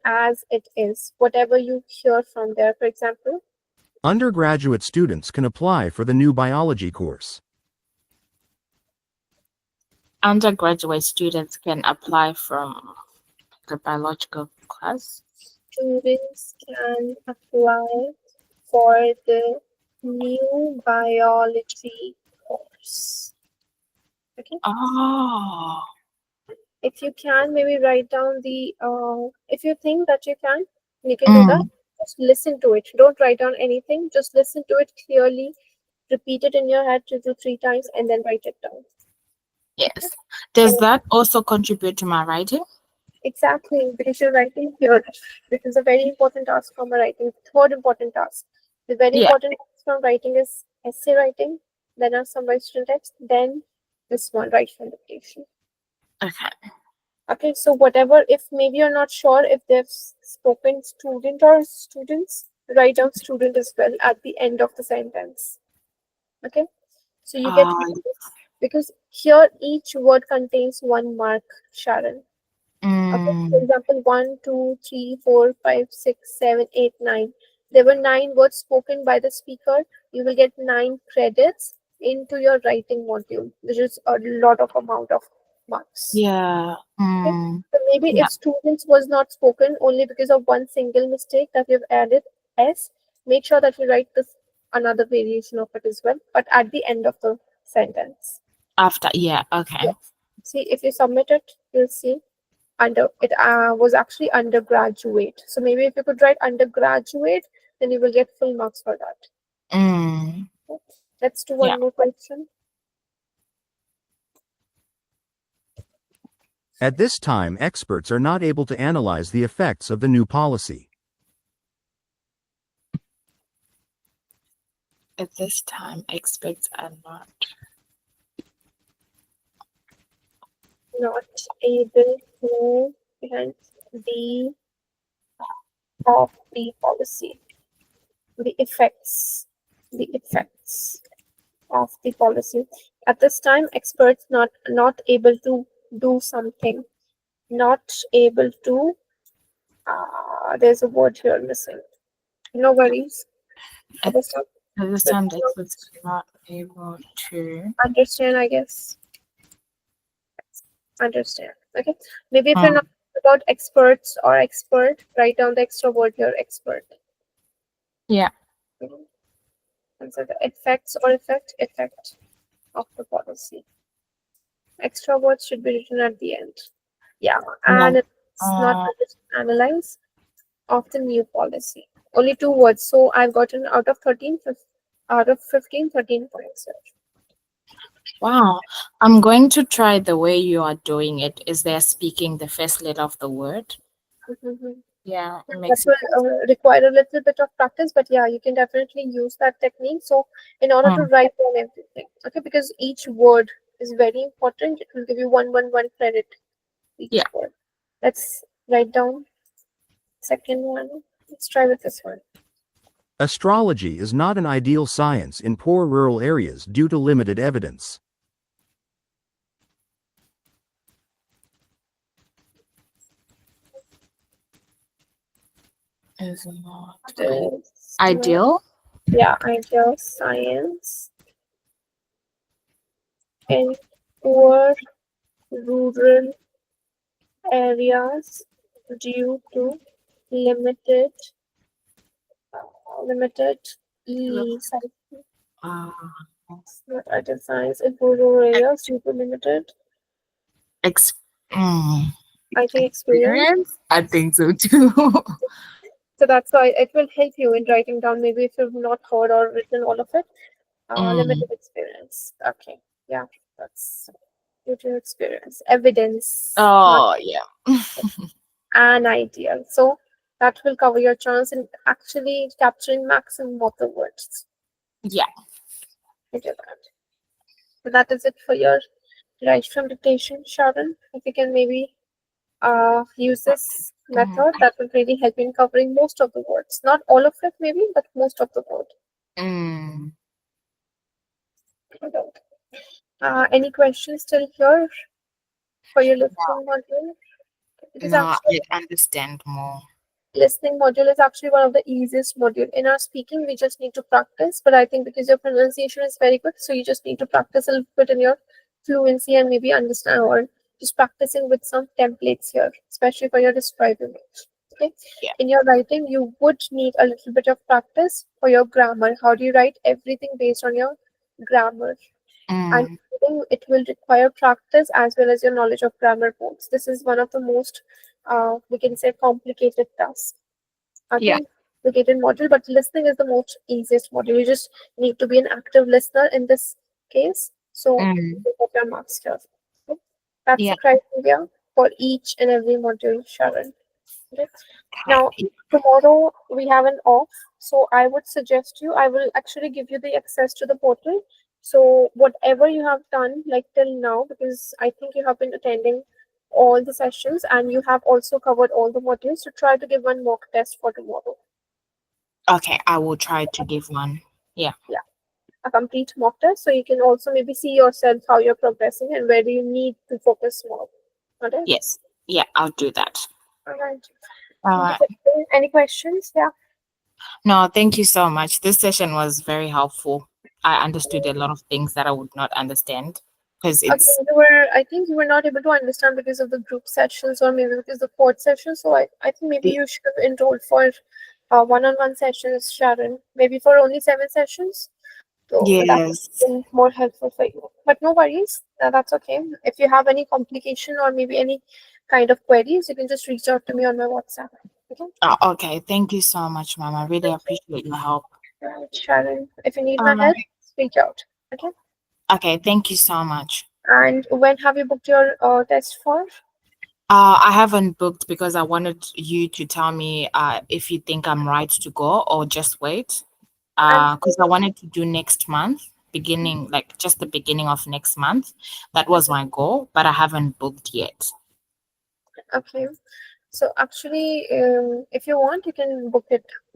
as it is, whatever you hear from there. For example, Undergraduate students can apply for the new biology course. Undergraduate students can apply from the biological class. students can apply for the new biology course. Okay. Oh, If you can, maybe write down the, if you think that you can do that. Just listen to it. Don't write down anything. Just listen to it clearly. Repeat it in your head 2 to 3 times and then write it down. yes. Does that also contribute to my writing? Exactly, because you're writing here. This is a very important task from a writing. Third important task. The very important task from writing is essay writing, then a summarized written text, then this one, write from dictation. Okay. Okay, so whatever, if maybe you're not sure if they've spoken student or students, write down student as well at the end of the sentence. Okay, so you get, because here each word contains 1 mark, Sharon. Okay, for example, 1, 2, 3, 4, 5, 6, 7, 8, 9. There were 9 words spoken by the speaker. You will get 9 credits into your writing module, which is a lot of amount of marks. Yeah. Okay? So maybe if students was not spoken only because of one single mistake that you've added S, make sure that you write this another variation of it as well, but at the end of the sentence. After, okay. Yeah. See, if you submit it, you'll see it was actually undergraduate. So maybe if you could write undergraduate, then you will get full marks for that. Okay. Let's do one more question. At this time, experts are not able to analyze the effects of the new policy. At this time, experts are not able to grant the of the policy, the effects of the policy. At this time, experts not able to do something, not able to. There's a word here missing. No worries. At this time, the experts are not able to understand, I guess. Understand. Okay. Maybe if you're not about experts or expert, write down the extra word here, expert. Yeah. And so the effect of the policy. Extra words should be written at the end. Yeah. And it's not analyze of the new policy. Only 2 words. So I've gotten out of 13 points. Wow. I'm going to try the way you are doing it. Is there speaking the first letter of the word? Yeah, it makes that will require a little bit of practice, but yeah, you can definitely use that technique. So in order to write down everything, okay, because each word is very important, it will give you one credit each word. Let's write down second one. Let's try with this one. Astrology is not an ideal science in poor rural areas due to limited evidence. Is not ideal. Yeah, ideal science in poor rural areas due to limited not ideal science in rural areas due to limited I think experience. I think so too. So that's why it will help you in writing down, maybe if you've not heard or written all of it. Limited experience. Okay. Yeah, that's due to experience. Evidence. Oh, yeah. An ideal. So that will cover your chance in actually capturing maximum of the words. Yeah. I do that. So that is it for your write from dictation, Sharon. If you can maybe use this method, that will really help in covering most of the words. Not all of it maybe, but most of the word. Any questions still here for your listening module? No, I understand more. Listening module is actually one of the easiest module. In our speaking, we just need to practice, but I think because your pronunciation is very good, so you just need to practice a little bit in your fluency and maybe understand, or just practicing with some templates here, especially for your describing it. Okay. Yeah. In your writing, you would need a little bit of practice for your grammar. How do you write? Everything based on your grammar. And Mm, it will require practice as well as your knowledge of grammar codes. This is one of the most, we can say, complicated tasks. yeah. Okay, complicated module, but listening is the most easiest module. You just need to be an active listener in this case. So Mm, you get your marks here. Okay? That's yeah. the criteria for each and every module, Sharon. Okay. Now, Okay. tomorrow we have an off, so I would suggest you, I will actually give you the access to the portal. So, whatever you have done, like till now, because I think you have been attending all the sessions and you have also covered all the modules, to try to give one mock test for tomorrow. Okay, I will try to give one. Yeah. Yeah, a complete mock test, so you can also maybe see yourself how you're progressing and where do you need to focus more. Okay. Yes. Yeah, I'll do that. All right. All Thank you right. for any questions? Yeah. No, thank you so much. This session was very helpful. I understood a lot of things that I would not understand because Okay, it's I think you were not able to understand because of the group sessions or maybe because of the quad sessions. So I think maybe you should have enrolled for one-on-one sessions, Sharon. Maybe for only 7 sessions. So that would yes. have been more helpful for you. But no worries, that's okay. If you have any complication or maybe any kind of queries, you can just reach out to me on my WhatsApp. Okay? Okay. Thank you so much, Mom. I really appreciate your help. Right, Sharon. If you need my Uh, help, reach out. Okay? okay. Thank you so much. And when have you booked your test for? I haven't booked because I wanted you to tell me if you think I'm right to go or just wait. And Because I wanted to do next month, beginning like just the beginning of next month. That was my goal, but I haven't booked yet. okay. So actually, if you want, you can book it like